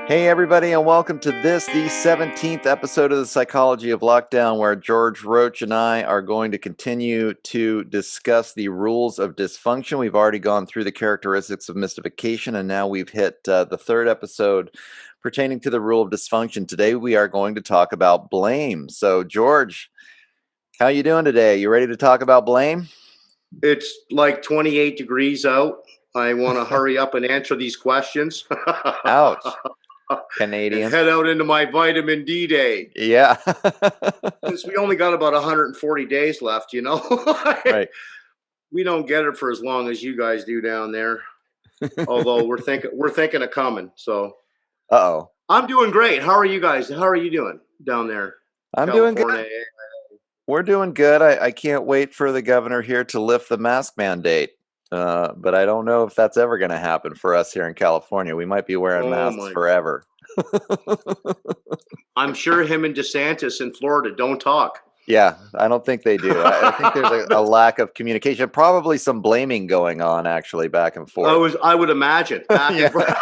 Hey, everybody, and welcome to the 17th episode of the Psychology of Lockdown, where George Roach and I are going to continue to discuss the rules of dysfunction. We've already gone through the characteristics of mystification, and now we've hit the third episode pertaining to the rule of dysfunction. Today, we are going to talk about blame. So, George, how you doing today? You ready to talk about blame? It's like 28 degrees out. I want to hurry up and answer these questions. Ouch, And Canadians. head out into my vitamin D day. Yeah. Since we only got about 140 days left, Right. We don't get it for as long as you guys do down there. Although we're thinking of coming. So Uh-oh. I'm doing great. How are you guys? How are you doing down there? I'm doing good. We're doing good. I can't wait for the governor here to lift the mask mandate. But I don't know if that's ever going to happen for us here in California. We might be wearing masks forever. I'm sure him and DeSantis in Florida don't talk. Yeah, I don't think they do. I think there's a lack of communication, probably some blaming going on actually back and forth. I would imagine. And forth.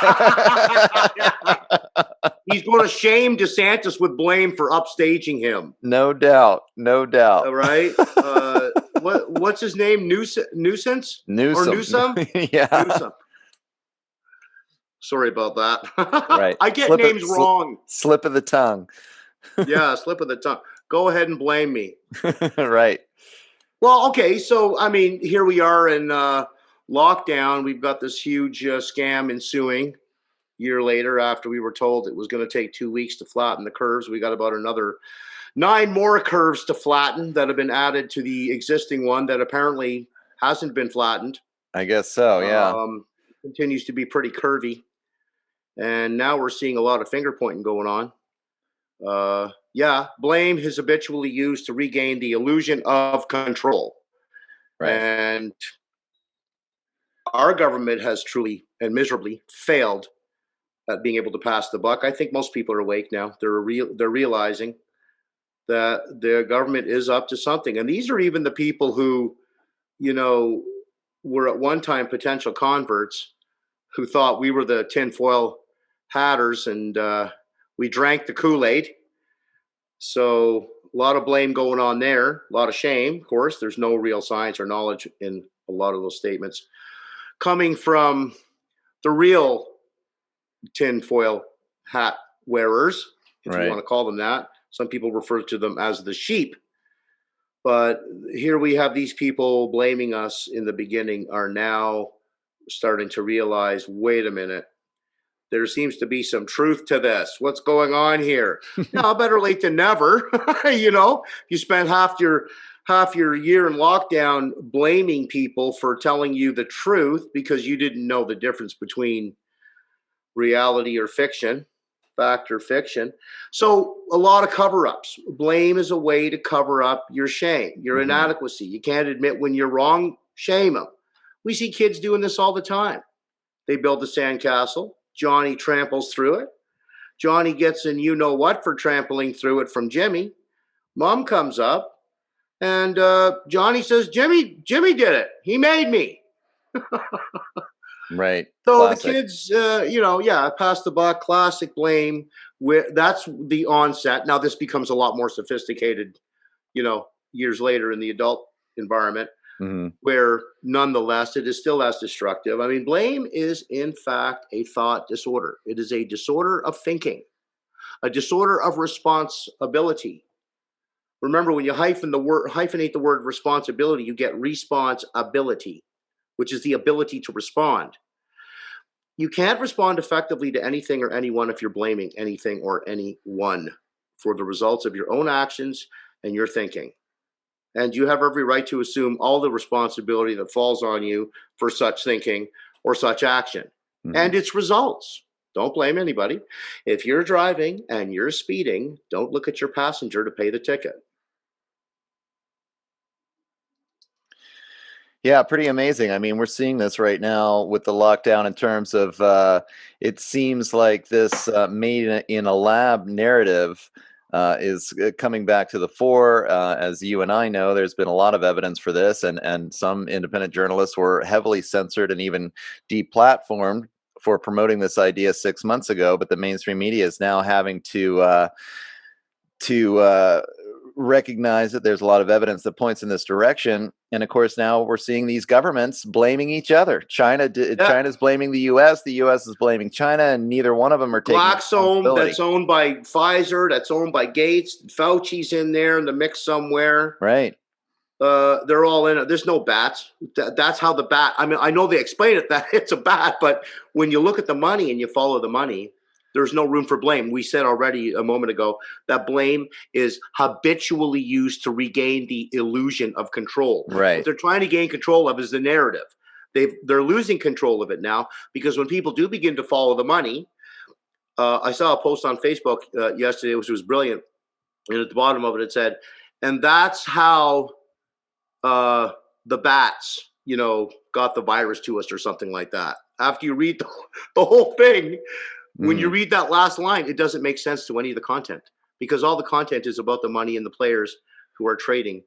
He's going to shame DeSantis with blame for upstaging him. No doubt. No doubt. All right. What's his name? Nuisance? Newsom. Or Newsom? Yeah. Newsom. Sorry about that. Right. I get names wrong. Slip of the tongue. Yeah, slip of the tongue. Go ahead and blame me. Right. Well, okay. So, I mean, here we are in lockdown. We've got this huge scam ensuing. Year later, after we were told it was going to take 2 weeks to flatten the curves, we got about another 9 more curves to flatten that have been added to the existing one that apparently hasn't been flattened. I guess so, yeah. Continues to be pretty curvy. And now we're seeing a lot of finger pointing going on. Blame is habitually used to regain the illusion of control. Right. And our government has truly and miserably failed at being able to pass the buck. I think most people are awake now. They're realizing that the government is up to something. And these are even the people who, were at one time potential converts who thought we were the tinfoil hatters and we drank the Kool-Aid. So a lot of blame going on there, a lot of shame. Of course, there's no real science or knowledge in a lot of those statements coming from the real tinfoil hat wearers, if you want to call them that. Some people refer to them as the sheep. But here we have these people blaming us in the beginning are now starting to realize, wait a minute, there seems to be some truth to this. What's going on here? Now, better late than never. You spend half your year in lockdown blaming people for telling you the truth because you didn't know the difference between reality or fiction, fact or fiction. So a lot of cover-ups. Blame is a way to cover up your shame, your inadequacy. You can't admit when you're wrong, shame them. We see kids doing this all the time. They build a sandcastle. Johnny tramples through it. Johnny gets in you know what for trampling through it from Jimmy. Mom comes up and Johnny says, Jimmy did it. He made me. Right. So classic. The kids, pass the buck, classic blame. That's the onset. Now this becomes a lot more sophisticated, years later in the adult environment, where nonetheless it is still as destructive. I mean, blame is in fact a thought disorder. It is a disorder of thinking, a disorder of responsibility. Remember, when you hyphenate the word responsibility, you get responsibility, which is the ability to respond. You can't respond effectively to anything or anyone if you're blaming anything or anyone for the results of your own actions and your thinking. And you have every right to assume all the responsibility that falls on you for such thinking or such action and its results. Don't blame anybody. If you're driving and you're speeding, don't look at your passenger to pay the ticket. Yeah, pretty amazing. I mean, we're seeing this right now with the lockdown in terms of it seems like this made in a lab narrative is coming back to the fore. As you and I know, there's been a lot of evidence for this, and some independent journalists were heavily censored and even deplatformed for promoting this idea 6 months ago, but the mainstream media is now having to recognize that there's a lot of evidence that points in this direction. And of course, now we're seeing these governments blaming each other. China's blaming the U.S. The U.S. is blaming China, and neither one of them are taking Glaxome, responsibility. that's owned by Pfizer, that's owned by Gates. Fauci's in there in the mix somewhere. Right. They're all in it. There's no bats. That's how the bat. I mean, I know they explain it that it's a bat, but when you look at the money and you follow the money, there's no room for blame. We said already a moment ago that blame is habitually used to regain the illusion of control. Right. What they're trying to gain control of is the narrative. They're losing control of it now, because when people do begin to follow the money, I saw a post on Facebook yesterday, which was brilliant, and at the bottom of it, it said, and that's how the bats, got the virus to us, or something like that. After you read the whole thing, when you read that last line, it doesn't make sense to any of the content, because all the content is about the money and the players who are trading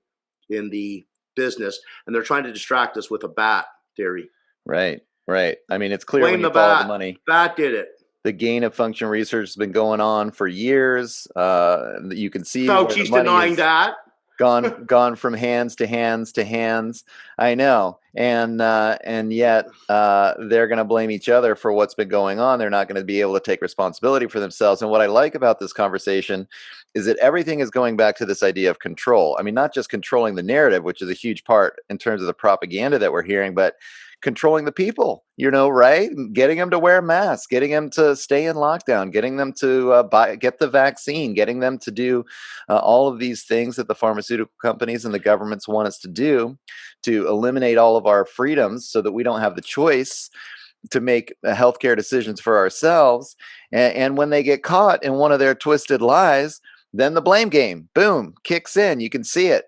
in the business, and they're trying to distract us with a bat theory. Right. I mean, it's clear Blame when you the follow bat. the money. Bat did it. The gain of function research has been going on for years. You can see Fauci's denying that. Gone from hands to hands to hands. I know, and yet they're going to blame each other for what's been going on. They're not going to be able to take responsibility for themselves. And what I like about this conversation is that everything is going back to this idea of control. I mean, not just controlling the narrative, which is a huge part in terms of the propaganda that we're hearing, but controlling the people, right? Getting them to wear masks, getting them to stay in lockdown, getting them to get the vaccine, getting them to do all of these things that the pharmaceutical companies and the governments want us to do, to eliminate all of our freedoms so that we don't have the choice to make healthcare decisions for ourselves. And when they get caught in one of their twisted lies, then the blame game, boom, kicks in. You can see it.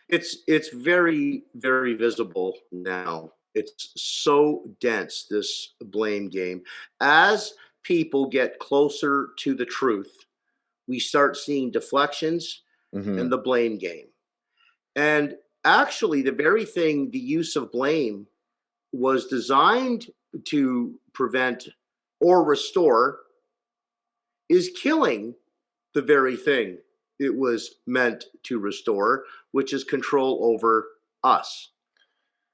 It's very, very visible now. It's so dense, this blame game. As people get closer to the truth, we start seeing deflections and the blame game. And actually, the very thing, the use of blame, was designed to prevent or restore, is killing the very thing it was meant to restore, which is control over us,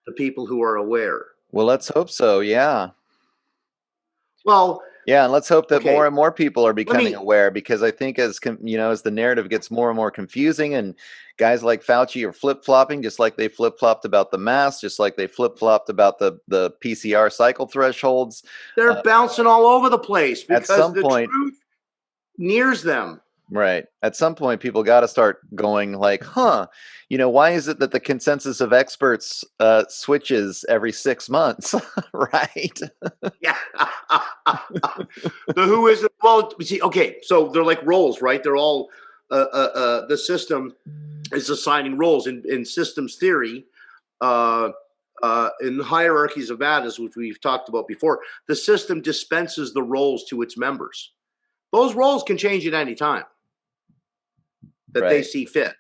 the people who are aware. Well, let's hope so. Yeah. Well, yeah, and let's hope that okay, more and more people are becoming aware, because I think as the narrative gets more and more confusing, and guys like Fauci are flip-flopping, just like they flip-flopped about the mask, just like they flip-flopped about the PCR cycle thresholds. They're bouncing all over the place because at some the point, truth nears them. Right. At some point, people got to start going like, why is it that the consensus of experts switches every 6 months? Right. Yeah. The who is, well, see, okay, so they're like roles, right? They're all, the system is assigning roles in systems theory, in hierarchies of matters, which we've talked about before. The system dispenses the roles to its members. Those roles can change at any time that they see fit,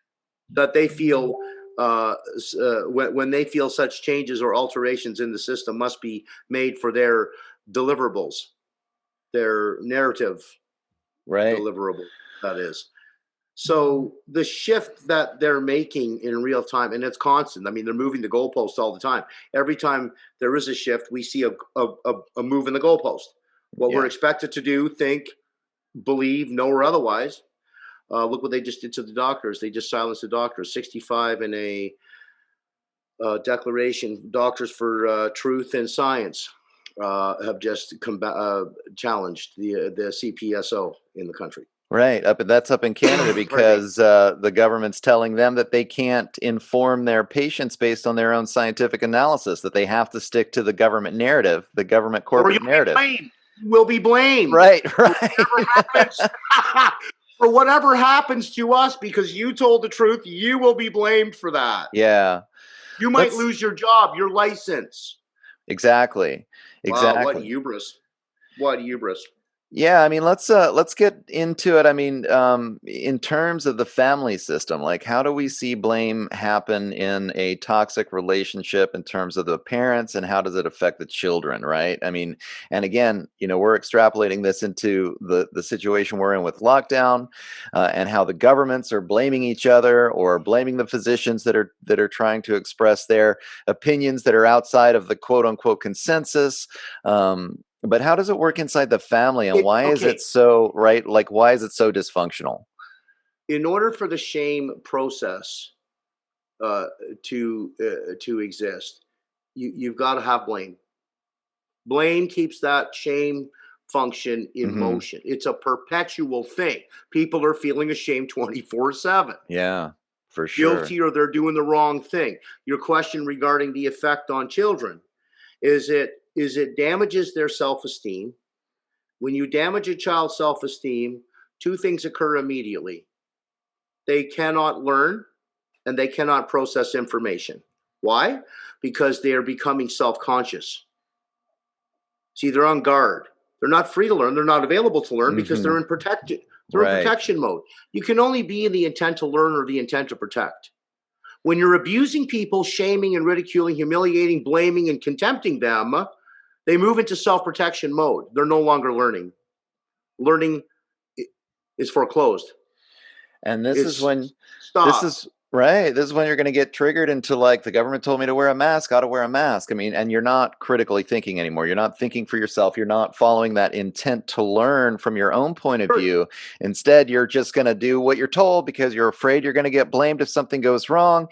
that they feel when they feel such changes or alterations in the system must be made for their deliverables, their narrative deliverable, that is. So the shift that they're making in real time, and it's constant. I mean, they're moving the goalposts all the time. Every time there is a shift, we see a move in the goalpost. What we're expected to do, think, believe, know, or otherwise. Look what they just did to the doctors. They just silenced the doctors. 65 in a declaration. Doctors for Truth and Science have just challenged the CPSO in the country. Right. That's up in Canada because the government's telling them that they can't inform their patients based on their own scientific analysis, that they have to stick to the government narrative, the government corporate narrative. Will be blamed. Right. For whatever happens to us, because you told the truth, you will be blamed for that. Yeah. You might lose your job, your license. Exactly. Wow, what hubris. What hubris. Yeah, I mean, let's get into it. I mean, in terms of the family system, like how do we see blame happen in a toxic relationship in terms of the parents, and how does it affect the children, right? I mean, and again, we're extrapolating this into the situation we're in with lockdown, and how the governments are blaming each other or blaming the physicians that are trying to express their opinions that are outside of the quote unquote consensus. But how does it work inside the family, and why is it Okay, so, right? Like, why is it so dysfunctional? in order for the shame process uh, to exist, you've got to have blame. Blame keeps that shame function in Hmm. motion. It's a perpetual thing. People are feeling ashamed 24/7, Yeah, for sure. guilty, or they're doing the wrong thing. Your question regarding the effect on children, is it damages their self-esteem. When you damage a child's self-esteem, two things occur immediately. They cannot learn and they cannot process information. Why? Because they are becoming self-conscious. See, they're on guard. They're not free to learn. They're not available to learn because Hmm. they're in protected. They're in Right. protection mode. You can only be in the intent to learn or the intent to protect. When you're abusing people, shaming and ridiculing, humiliating, blaming and contempting them, they move into self-protection mode. They're no longer learning. Learning is foreclosed. And this is It's when this stopped. is right. This is when you're going to get triggered into, like, the government told me to wear a mask, got to wear a mask. I mean, and you're not critically thinking anymore. You're not thinking for yourself. You're not following that intent to learn from your own point of Sure. view. Instead, you're just going to do what you're told because you're afraid you're going to get blamed if something goes wrong,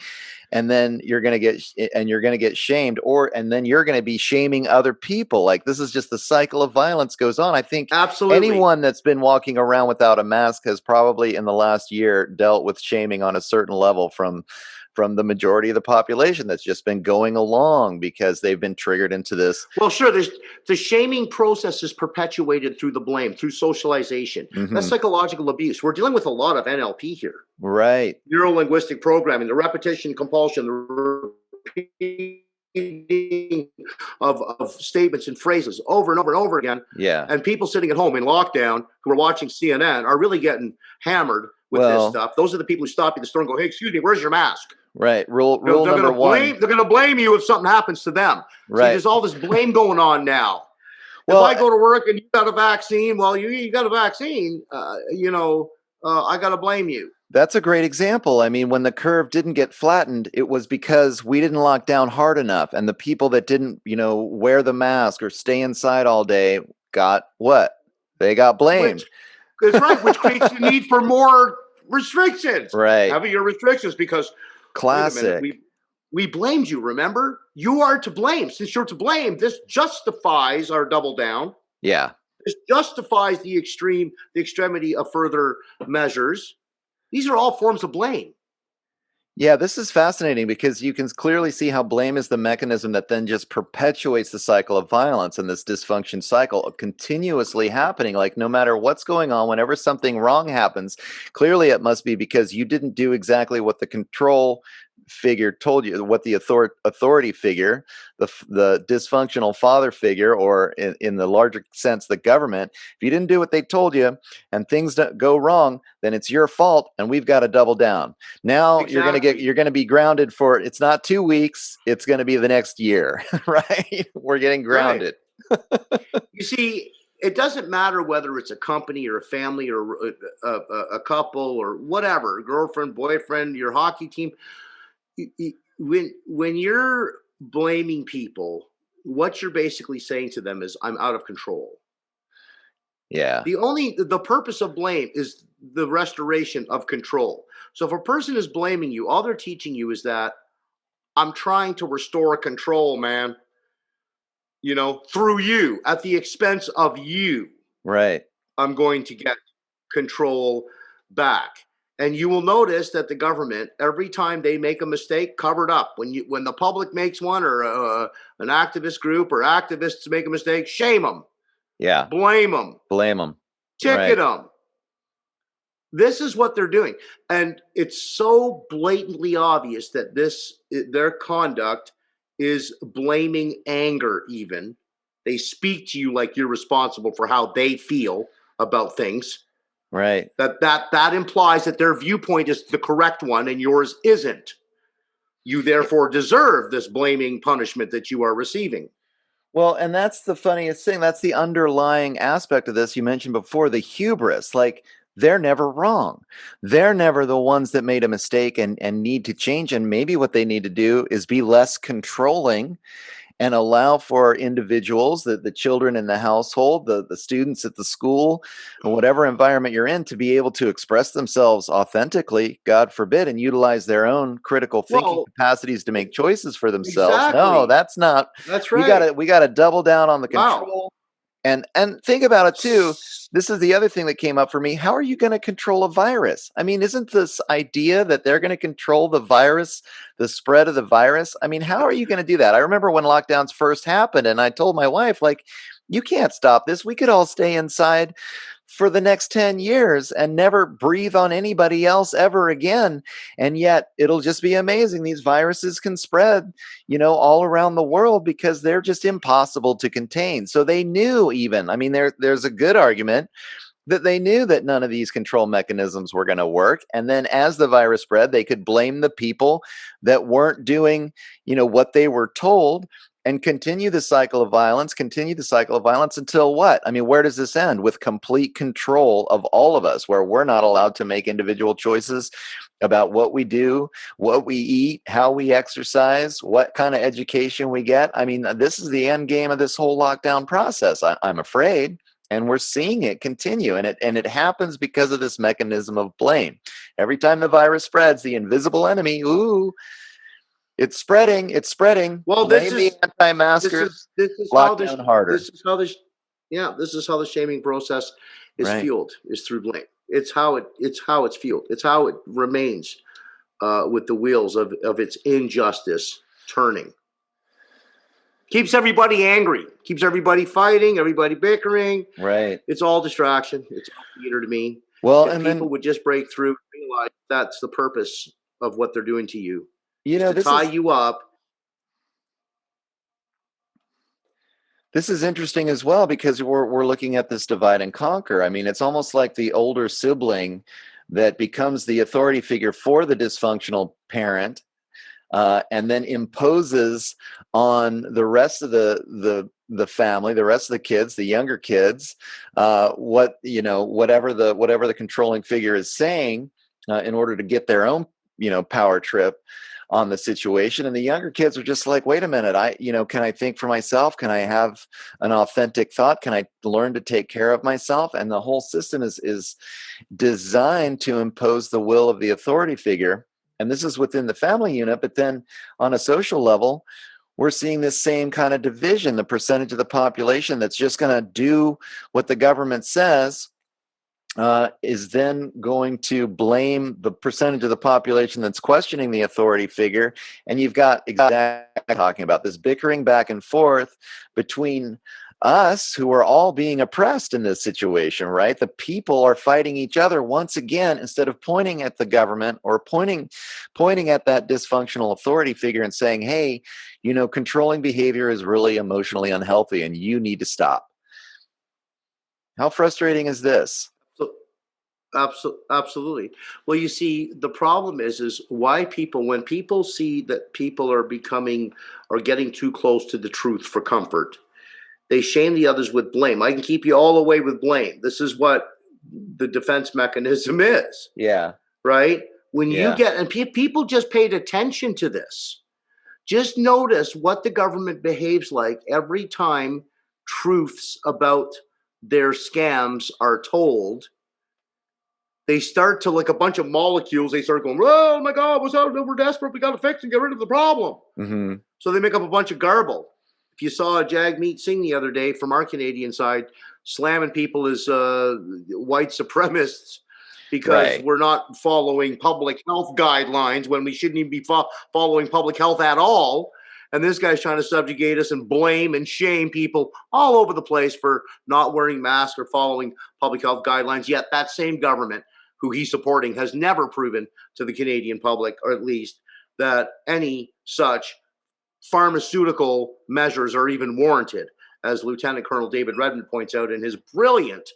and then you're going to get shamed, and then you're going to be shaming other people. Like, this is just the cycle of violence goes on. I think Absolutely. anyone that's been walking around without a mask has probably in the last year dealt with shaming on a certain level from the majority of the population that's just been going along because they've been triggered into this. Well, sure. There's the shaming process is perpetuated through the blame, through socialization. That's Hmm. psychological abuse. We're dealing with a lot of NLP here. Right. Neuro linguistic programming, the repetition, compulsion, the repeating of statements and phrases over and over and over again. Yeah. And people sitting at home in lockdown who are watching CNN are really getting hammered with this Well, stuff. Those are the people who stop you at the store and go, "Hey, excuse me, where's your mask?" right. Rule They're number gonna one. blame. They're gonna blame you if something happens to them. See, Right. there's all this blame going on now. If Well, I go to work and you got a vaccine, well, you got a vaccine. I got to blame you. that's a great example. I mean, when the curve didn't get flattened, it was because we didn't lock down hard enough. And the people that didn't, wear the mask or stay inside all day got what? They got Which blamed. is right, which creates the need for more restrictions, Right. heavier restrictions. Because wait a minute, Classic. we blamed you. Remember, you are to blame. Since you're to blame, this justifies our double down. Yeah. This justifies the extremity of further measures. These are all forms of blame. Yeah, this is fascinating because you can clearly see how blame is the mechanism that then just perpetuates the cycle of violence and this dysfunction cycle of continuously happening. Like, no matter what's going on, whenever something wrong happens, clearly it must be because you didn't do exactly what the control figure told you, what the authority figure, the dysfunctional father figure, or in the larger sense, the government. If you didn't do what they told you and things go wrong, then it's your fault, and we've got to double down. Now Exactly. you're going to be grounded for, it's not 2 weeks, it's going to be the next year. Right? We're getting Right. grounded. You see, it doesn't matter whether it's a company or a family or a couple or whatever, girlfriend, boyfriend, your hockey team. When you're blaming people, what you're basically saying to them is, "I'm out of control." Yeah. The purpose of blame is the restoration of control. So if a person is blaming you, all they're teaching you is that I'm trying to restore control, man. Through you, at the expense of you. Right. I'm going to get control back. And you will notice that the government, every time they make a mistake, covered up. When the public makes one, or an activist group or activists make a mistake, shame them, Yeah. blame them, Blame them. ticket Right. them. This is what they're doing, and it's so blatantly obvious that their conduct is blaming anger. Even They speak to you like you're responsible for how they feel about things. Right. That implies that their viewpoint is the correct one and yours isn't. You therefore deserve this blaming punishment that you are receiving. Well, and that's the funniest thing. That's the underlying aspect of this. You mentioned before the hubris. Like, they're never wrong. They're never the ones that made a mistake and need to change. And maybe what they need to do is be less controlling and allow for individuals, the children in the household, the students at the school, or whatever environment you're in, to be able to express themselves authentically, God forbid, and utilize their own critical thinking Well, capacities to make choices for themselves. No, exactly. that's not. That's We right. gotta double down on the Wow. control. And think about it too. This is the other thing that came up for me. How are you going to control a virus? I mean, isn't this idea that they're going to control the virus, the spread of the virus? I mean, how are you going to do that? I remember when lockdowns first happened, and I told my wife, like, you can't stop this. We could all stay inside for the next 10 years and never breathe on anybody else ever again. And yet it'll just be amazing. These viruses can spread, all around the world because they're just impossible to contain. So they knew, even, I mean, there's a good argument that they knew that none of these control mechanisms were going to work. And then as the virus spread, they could blame the people that weren't doing, what they were told, and continue the cycle of violence, until what? I mean, where does this end? With complete control of all of us, where we're not allowed to make individual choices about what we do, what we eat, how we exercise, what kind of education we get. I mean, this is the end game of this whole lockdown process, I'm afraid. And we're seeing it continue. And it happens because of this mechanism of blame. Every time the virus spreads, the invisible enemy, it's spreading. Well, Blame the anti-maskers, this is how lockdown harder. this is how the shaming process is Right. fueled, is through blame. It's how it's fueled. It's how it remains with the wheels of its injustice turning. Keeps everybody angry, keeps everybody fighting, everybody bickering. Right. It's all distraction. It's all theater to me. Well, If and people then, would just break through and realize that's the purpose of what they're doing to you, is to this tie is you up. This is interesting as well, because we're looking at this divide and conquer. I mean, it's almost like the older sibling that becomes the authority figure for the dysfunctional parent, and then imposes on the rest of the family, the rest of the kids, the younger kids, whatever the controlling figure is saying, in order to get their own power trip on the situation. And the younger kids are just like, wait a minute, can I think for myself? Can I have an authentic thought? Can I learn to take care of myself? And the whole system is designed to impose the will of the authority figure. And this is within the family unit. But then on a social level, we're seeing this same kind of division. The percentage of the population that's just going to do what the government says, is then going to blame the percentage of the population that's questioning the authority figure. And you've got exactly talking about this bickering back and forth between us, who are all being oppressed in this situation, right? The people are fighting each other once again, instead of pointing at the government or pointing at that dysfunctional authority figure and saying, hey, controlling behavior is really emotionally unhealthy and you need to stop. How frustrating is this? So absolutely. Well, you see, the problem is why people, when people see that people are getting too close to the truth for comfort, they shame the others with blame. I can keep you all away with blame. This is what the defense mechanism is, Yeah. right? When you Yeah. get, and people just paid attention to this. Just notice what the government behaves like every time truths about their scams are told. They start to, like a bunch of molecules, they start going, oh my God, what's up? We're desperate. We got to fix and get rid of the problem. Mm-hmm. So they make up a bunch of garble. If you saw Jagmeet Singh the other day from our Canadian side slamming people as white supremacists because Right. we're not following public health guidelines when we shouldn't even be following public health at all. And this guy's trying to subjugate us and blame and shame people all over the place for not wearing masks or following public health guidelines. Yet that same government who he's supporting has never proven to the Canadian public, or at least, that any such pharmaceutical measures are even warranted. as Lieutenant Colonel David Redmond points out in his brilliant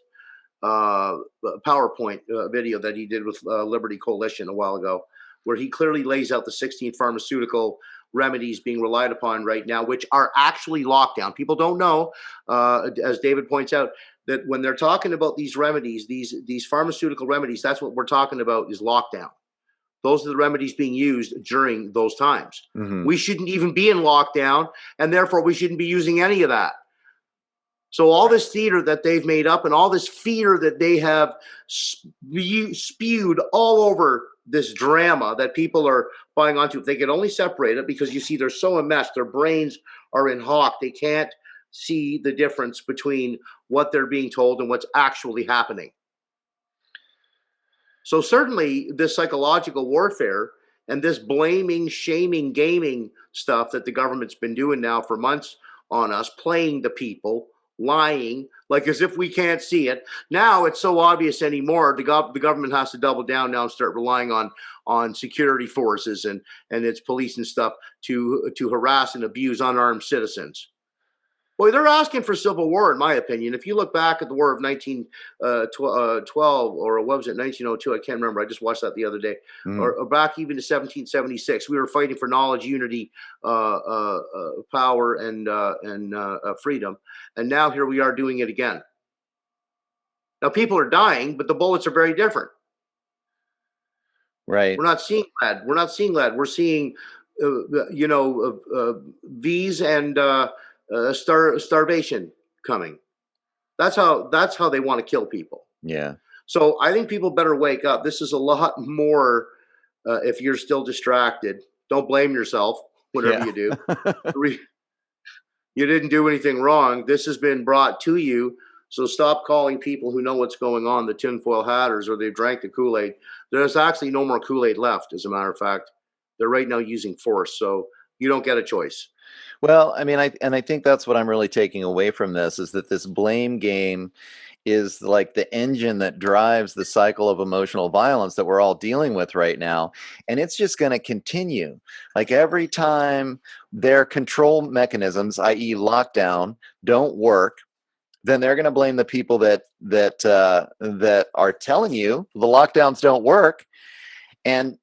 PowerPoint video that he did with Liberty Coalition a while ago, where he clearly lays out the 16 pharmaceutical remedies being relied upon right now, which are actually lockdown. People don't know, as David points out, that when they're talking about these remedies, these pharmaceutical remedies, that's what we're talking about is lockdown. Those are the remedies being used during those times. Mm-hmm. We shouldn't even be in lockdown, and therefore we shouldn't be using any of that. So all this theater that they've made up and all this fear that they have spewed all over this drama that people are buying onto, if they could only separate it, because you see they're so enmeshed, their brains are in hock, they can't see the difference between what they're being told and what's actually happening. So certainly this psychological warfare and this blaming, shaming, gaming stuff that the government's been doing now for months on us, playing the people, lying, like as if we can't see it. Now it's so obvious anymore. The government has to double down now and start relying on security forces and its police and stuff to harass and abuse unarmed citizens. Boy, they're asking for civil war, in my opinion. If you look back at the War of 1912, or what was it, 1902? I can't remember. I just watched that the other day. Mm-hmm. Or back even to 1776, we were fighting for knowledge, unity, power, and freedom. And now here we are doing it again. Now people are dying, but the bullets are very different. Right. We're not seeing lead. We're not seeing lead. We're seeing, V's and starvation coming. That's how they want to kill people. Yeah. So I think people better wake up. This is a lot more. If you're still distracted, don't blame yourself. Whatever you do, you didn't do anything wrong. This has been brought to you. So stop calling people who know what's going on the tinfoil hatters, or they've drank the Kool-Aid. There's actually no more Kool-Aid left. As a matter of fact, they're right now using force. So you don't get a choice. Well, I mean, I think that's what I'm really taking away from this, is that this blame game is like the engine that drives the cycle of emotional violence that we're all dealing with right now. And it's just going to continue. Like every time their control mechanisms, i.e. lockdown, don't work, then they're going to blame the people that are telling you the lockdowns don't work. And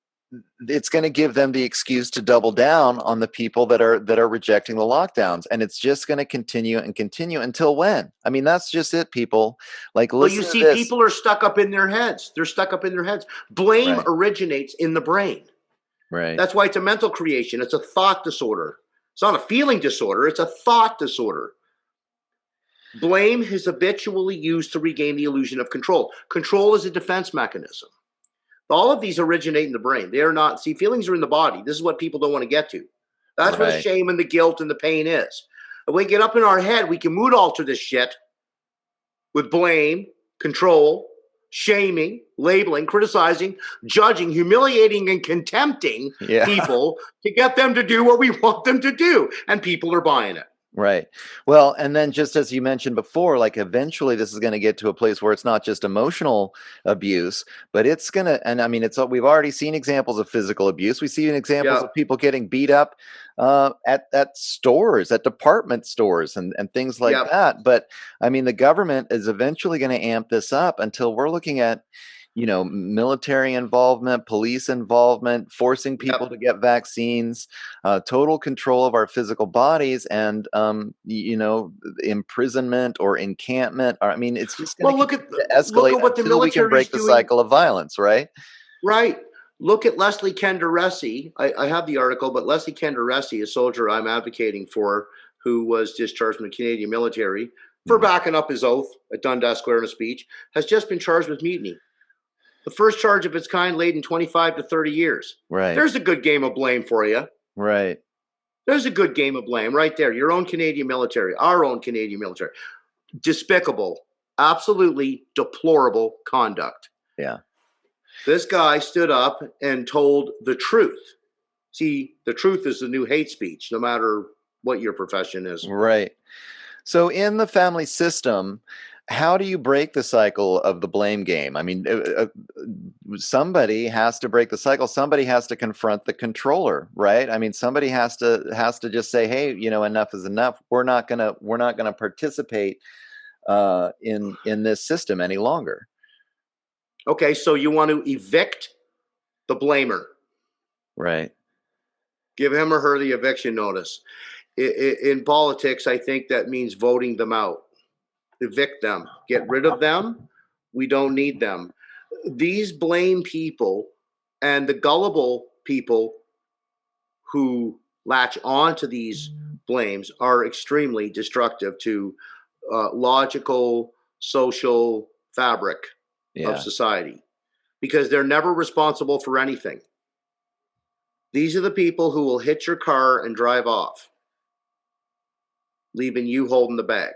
it's going to give them the excuse to double down on the people that are rejecting the lockdowns, and it's just going to continue and continue until when? I mean, that's just it, people. Like, listen. Well, you see, people are stuck up in their heads. They're stuck up in their heads. Blame originates in the brain. Right. That's why it's a mental creation. It's a thought disorder. It's not a feeling disorder. It's a thought disorder. Blame is habitually used to regain the illusion of control. Control is a defense mechanism. All of these originate in the brain. They are not, see, feelings are in the body. This is what people don't want to get to. That's where the shame and the guilt and the pain is. If we get up in our head, we can mood alter this shit with blame, control, shaming, labeling, criticizing, judging, humiliating, and contempting people to get them to do what we want them to do. And people are buying it. Right. Well, and then just as you mentioned before, like eventually this is going to get to a place where it's not just emotional abuse, but it's going to, and I mean, we've already seen examples of physical abuse. We've seen examples of people getting beat up at stores, at department stores and things like that. But I mean, the government is eventually going to amp this up until we're looking at, military involvement, police involvement, forcing people to get vaccines, total control of our physical bodies, and imprisonment or encampment. I mean, it's just going to escalate look at what the until we can break the cycle of violence, right? Right. Look at Leslie Kenderesi. I have the article, but Leslie Kenderesi, a soldier I'm advocating for, who was discharged from the Canadian military for backing up his oath at Dundas Square in a speech, has just been charged with mutiny. The first charge of its kind laid in 25 to 30 years. Right. There's a good game of blame for you. Right. There's a good game of blame right there. Your own Canadian military, our own Canadian military. Despicable, absolutely deplorable conduct. Yeah. This guy stood up and told the truth. See, the truth is the new hate speech, no matter what your profession is. Right. So in the family system, how do you break the cycle of the blame game? I mean, somebody has to break the cycle. Somebody has to confront the controller, right? I mean, somebody has to just say, hey, enough is enough. We're not gonna participate in this system any longer. Okay, so you want to evict the blamer. Right. Give him or her the eviction notice. In politics, I think that means voting them out. Evict them. Get rid of them. We don't need them. These blame people and the gullible people who latch on to these blames are extremely destructive to logical social fabric of Yeah. society because they're never responsible for anything. These are the people who will hit your car and drive off, leaving you holding the bag.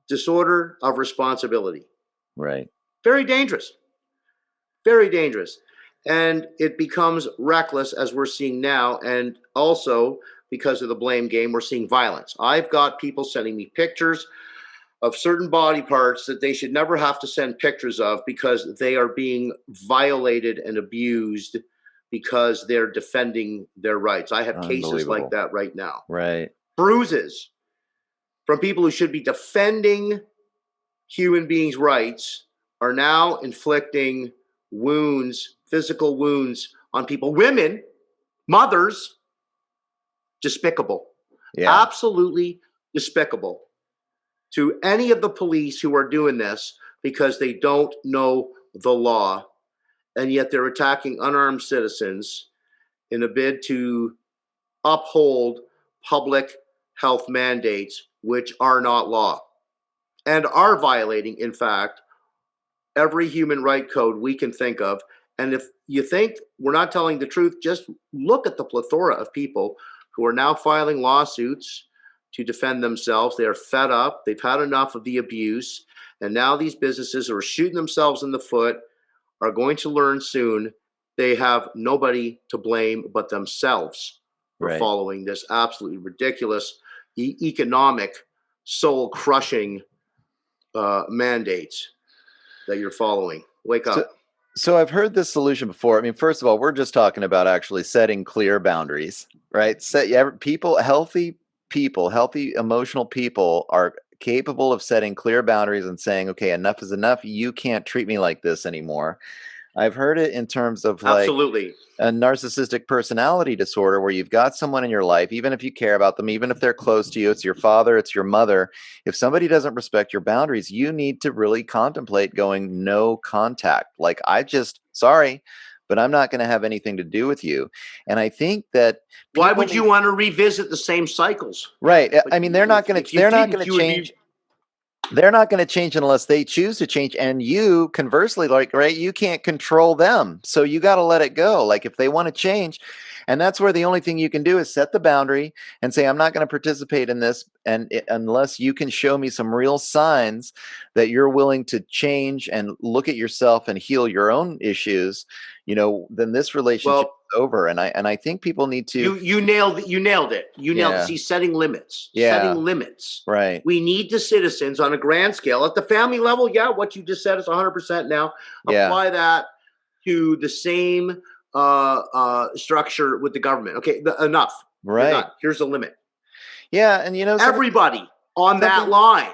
Disorder of responsibility. Right. Very dangerous. Very dangerous. And it becomes reckless as we're seeing now. And also, because of the blame game, we're seeing violence. I've got people sending me pictures of certain body parts that they should never have to send pictures of because they are being violated and abused because they're defending their rights. I have cases like Unbelievable. that right now. Right. Bruises from people who should be defending human beings' rights are now inflicting wounds, physical wounds on people, women, mothers. Despicable. Yeah. Absolutely despicable to any of the police who are doing this because they don't know the law, and yet they're attacking unarmed citizens in a bid to uphold public health mandates, which are not law and are violating, in fact, every human right code we can think of. And if you think we're not telling the truth, just look at the plethora of people who are now filing lawsuits to defend themselves. They are fed up. They've had enough of the abuse. And now these businesses who are shooting themselves in the foot are going to learn soon they have nobody to blame but themselves for Right. following this absolutely ridiculous economic, soul-crushing mandates that you're following. Wake So, up. so I've heard this solution before. I mean, first of all, we're just talking about actually setting clear boundaries, right? Healthy emotional people are capable of setting clear boundaries and saying, okay, enough is enough. You can't treat me like this anymore. I've heard it in terms of like Absolutely. a narcissistic personality disorder where you've got someone in your life, even if you care about them, even if they're close to you, it's your father, it's your mother. If somebody doesn't respect your boundaries, you need to really contemplate going no contact. Like, sorry, but I'm not going to have anything to do with you. And I think that Why people would you need, want to revisit the same cycles? right. But I mean, they're not going if to, you they're not didn't, going to you would be. change. They're not going to change unless they choose to change. And you, conversely, like, right, you can't control them. So you got to let it go. Like, if they want to change, and that's where the only thing you can do is set the boundary and say, I'm not going to participate in this. And unless you can show me some real signs that you're willing to change and look at yourself and heal your own issues, then this relationship Well, is over. And I think people need to, you nailed it. You nailed it. You nailed it. yeah, See, setting limits. yeah, Setting limits. right, We need the citizens on a grand scale. At the family level, yeah, what you just said is 100% now. yeah, Apply that to the same structure with the government. Okay, enough. You're right, done. Here's the limit. yeah. And Everybody on that something. line.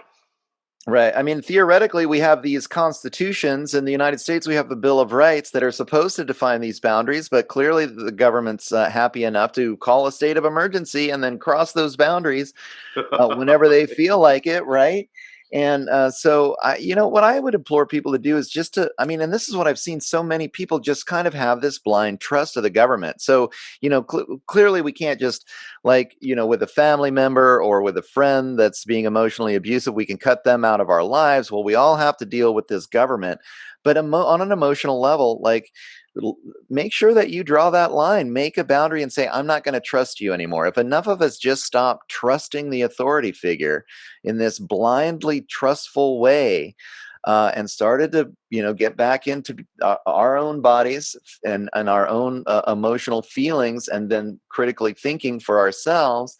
Right. I mean, theoretically, we have these constitutions in the United States. We have the Bill of Rights that are supposed to define these boundaries, but clearly the government's happy enough to call a state of emergency and then cross those boundaries whenever they feel like it, right? And what I would implore people to do is just to, I mean, and this is what I've seen so many people just kind of have this blind trust of the government. So, clearly we can't just with a family member or with a friend that's being emotionally abusive, we can cut them out of our lives. Well, we all have to deal with this government. But on an emotional level, like, make sure that you draw that line, make a boundary and say, I'm not going to trust you anymore. If enough of us just stop trusting the authority figure in this blindly trustful way, and started to, get back into our own bodies and our own emotional feelings, and then critically thinking for ourselves,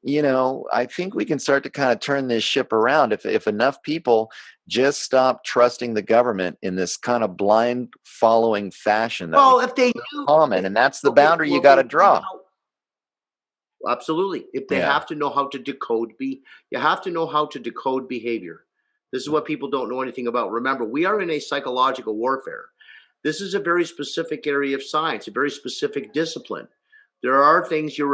I think we can start to kind of turn this ship around if enough people just stop trusting the government in this kind of blind following fashion that we Well, if they knew, common, and that's the okay, boundary you well, got to they knew draw. how. Absolutely. If they Yeah, have to know how to you have to know how to decode behavior. This is what people don't know anything about. Remember, we are in a psychological warfare. This is a very specific area of science, a very specific discipline. There are things you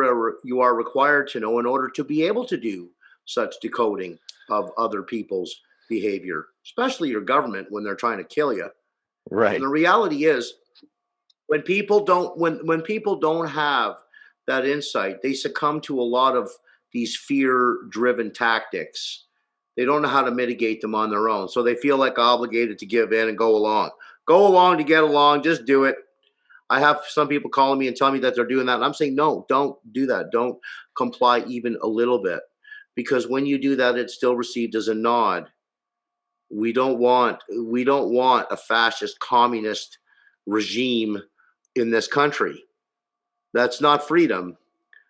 are required to know in order to be able to do such decoding of other people's behavior, especially your government when they're trying to kill you. And right. the reality is, when people don't have that insight, they succumb to a lot of these fear driven tactics. They don't know how to mitigate them on their own, so they feel like obligated to give in and go along to get along, just do it. I have some people calling me and telling me that they're doing that, and I'm saying no, don't do that. Don't comply even a little bit, because when you do that, it's still received as a nod. We don't want a fascist communist regime in this country. That's not freedom.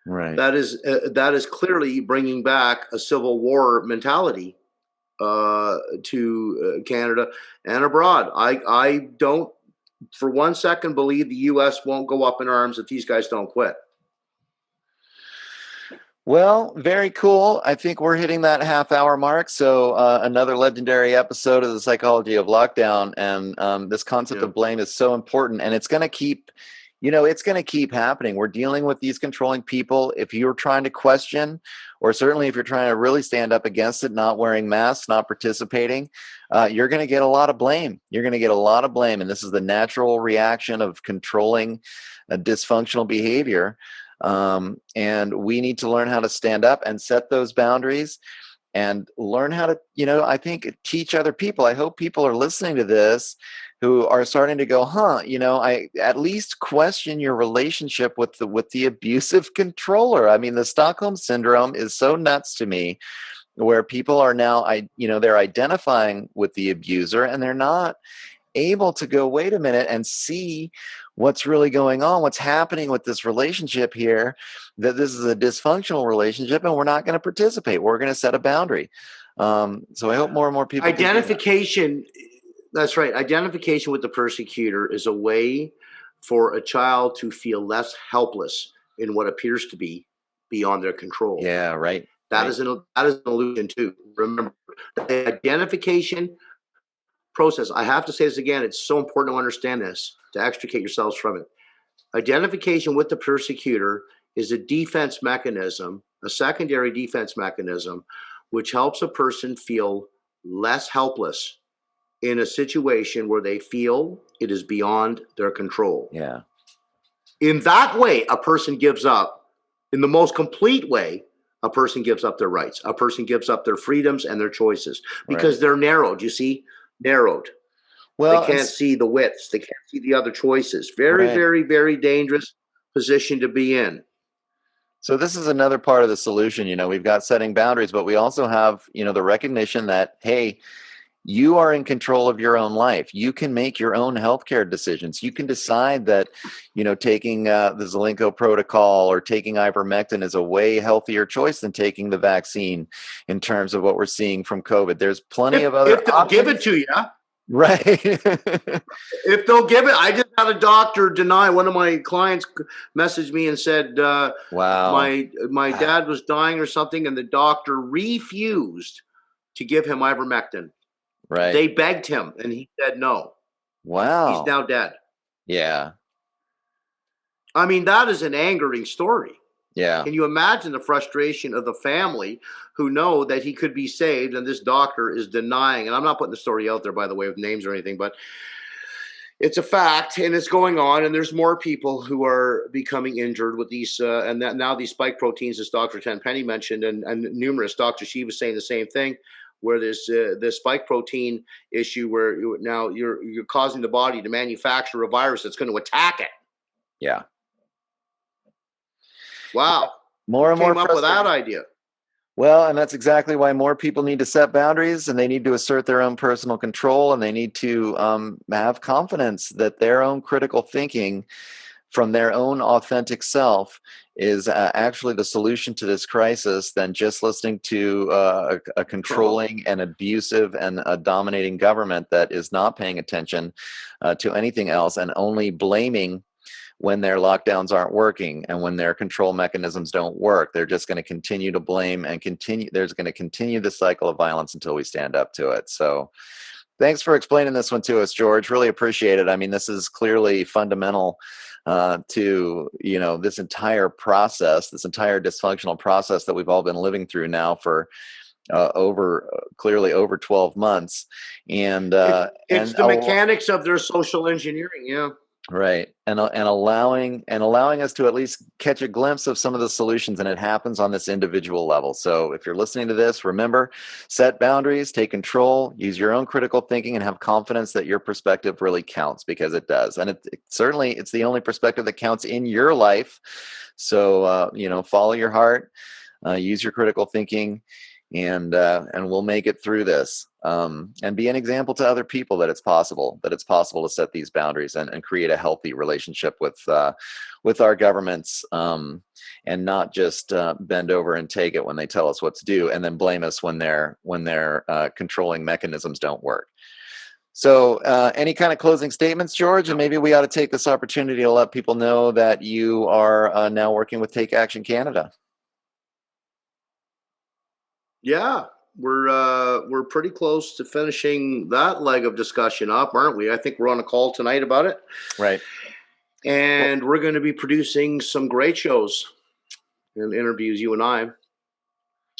Right. That is clearly bringing back a civil war mentality to Canada and abroad. I don't for 1 second believe the U.S. won't go up in arms if these guys don't quit. Well, very cool. I think we're hitting that half-hour mark. So another legendary episode of the Psychology of Lockdown, and this concept Yeah. of blame is so important, and it's going to keep, it's going to keep happening. We're dealing with these controlling people. If you're trying to question, or certainly if you're trying to really stand up against it, not wearing masks, not participating, you're going to get a lot of blame. You're going to get a lot of blame, and this is the natural reaction of controlling dysfunctional behavior. And we need to learn how to stand up and set those boundaries and learn how to, I think teach other people. I hope people are listening to this who are starting to go, I at least question your relationship with the abusive controller. I mean, the Stockholm syndrome is so nuts to me, where people are now, they're identifying with the abuser and they're not able to go, wait a minute, and see what's really going on, what's happening with this relationship here, that this is a dysfunctional relationship and we're not going to participate. We're going to set a boundary. So I hope more and more people can do that. Identification. That's right. Identification with the persecutor is a way for a child to feel less helpless in what appears to be beyond their control. Yeah, right. That Right. is an illusion too. Remember, the identification process. I have to say this again. It's so important to understand this to extricate yourselves from it. Identification with the persecutor is a defense mechanism, a secondary defense mechanism, which helps a person feel less helpless in a situation where they feel it is beyond their control. Yeah. In that way, a person gives up, in the most complete way, a person gives up their rights. A person gives up their freedoms and their choices because Right. they're narrowed, you see, narrowed. They Well, can't see the widths. They can't see the other choices. Very, right. very, very dangerous position to be in. So this is another part of the solution. We've got setting boundaries, but we also have, the recognition that, hey, you are in control of your own life. You can make your own healthcare decisions. You can decide that, taking the Zelenko protocol or taking ivermectin is a way healthier choice than taking the vaccine in terms of what we're seeing from COVID. There's plenty of other If they'll give it options. to you, Right. if they'll give it, I just had a doctor deny. One of my clients messaged me and said, Wow. my dad was dying or something, and the doctor refused to give him ivermectin. Right. They begged him, and he said no. He's Wow. now dead. Yeah. I mean, that is an angering story. Yeah. Can you imagine the frustration of the family who know that he could be saved and this doctor is denying? And I'm not putting the story out there, by the way, with names or anything, but it's a fact and it's going on. And there's more people who are becoming injured with these, and that now these spike proteins, as Dr. Tenpenny mentioned, and numerous Dr. She was saying the same thing, where there's this spike protein issue where now you're causing the body to manufacture a virus that's going to attack it. Yeah. Wow. More Who and more came up with that frustrating. idea? Well, and that's exactly why more people need to set boundaries, and they need to assert their own personal control, and they need to have confidence that their own critical thinking from their own authentic self is actually the solution to this crisis than just listening to a controlling and abusive and a dominating government that is not paying attention to anything else and only blaming when their lockdowns aren't working and when their control mechanisms don't work. They're just going to continue to blame and continue. There's going to continue the cycle of violence until we stand up to it. So thanks for explaining this one to us, George. Really appreciate it. I mean, this is clearly fundamental to, this entire process, this entire dysfunctional process that we've all been living through now for clearly over 12 months. And it's the mechanics of their social engineering. Yeah. Right. And allowing us to at least catch a glimpse of some of the solutions, and it happens on this individual level. So if you're listening to this, remember, set boundaries, take control, use your own critical thinking, and have confidence that your perspective really counts, because it does. And certainly it's the only perspective that counts in your life. So follow your heart, use your critical thinking, and we'll make it through this. And be an example to other people that it's possible to set these boundaries and create a healthy relationship with our governments, and not just bend over and take it when they tell us what to do, and then blame us when their controlling mechanisms don't work. So any kind of closing statements, George? And maybe we ought to take this opportunity to let people know that you are now working with Take Action Canada. Yeah, we're pretty close to finishing that leg of discussion up, aren't we? I think we're on a call tonight about it. Right. And we're going to be producing some great shows and interviews, you and I,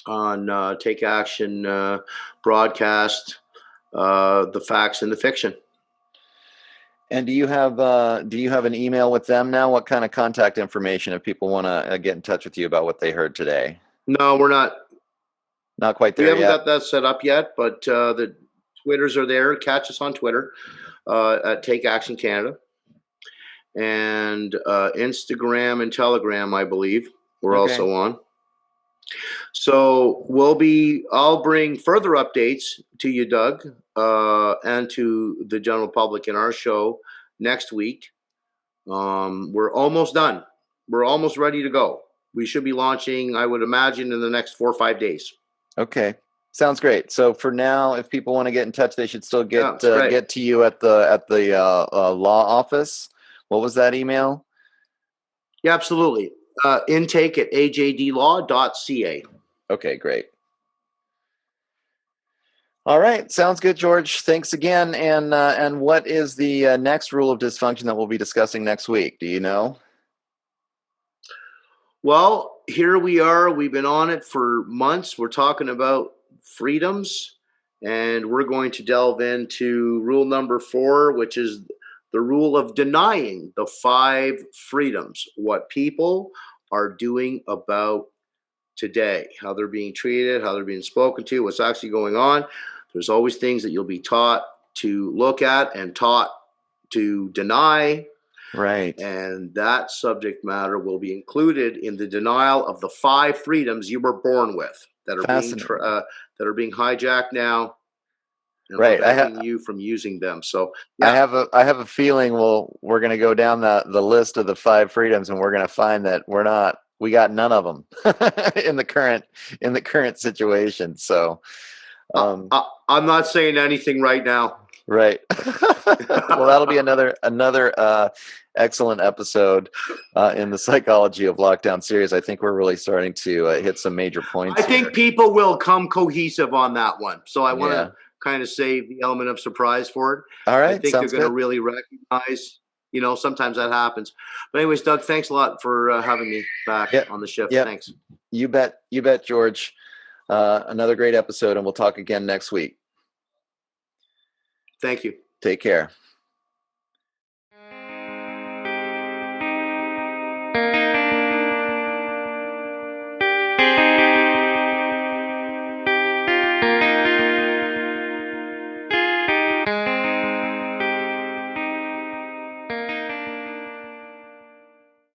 on Take Action broadcast, the facts and the fiction. And do you have an email with them now? What kind of contact information if people want to get in touch with you about what they heard today? No, we're not. Not quite there yet. We haven't got that set up yet, but the Twitters are there. Catch us on Twitter at Take Action Canada, and Instagram and Telegram, I believe, we're also on. So I'll bring further updates to you, Doug, and to the general public in our show next week. We're almost done. We're almost ready to go. We should be launching, I would imagine, in the next 4 or 5 days. Okay, sounds great. So for now, if people want to get in touch, they should still get to you at the law office. What was that email? Yeah, absolutely. Intake at ajdlaw.ca. Okay, great. All right, sounds good, George. Thanks again. And what is the next rule of dysfunction that we'll be discussing next week? Do you know? Well, here we are. We've been on it for months. We're talking about freedoms, and we're going to delve into rule number 4, which is the rule of denying the 5 freedoms, what people are doing about today, how they're being treated, how they're being spoken to, what's actually going on. There's always things that you'll be taught to look at and taught to deny. Right. And that subject matter will be included in the denial of the 5 freedoms you were born with that are being hijacked now, and preventing you from using them. So yeah. I have a feeling we're going to go down the list of the 5 freedoms, and we're going to find that we got none of them in the current situation. So I'm not saying anything right now. Right. Well, that'll be another excellent episode in the Psychology of Lockdown series. I think we're really starting to hit some major points. I think people will come cohesive on that one. So I want to kind of save the element of surprise for it. All right. I think they're going to really recognize, sometimes that happens. But anyways, Doug, thanks a lot for having me back on the shift. Yep. Thanks. You bet, George. Another great episode, and we'll talk again next week. Thank you. Take care.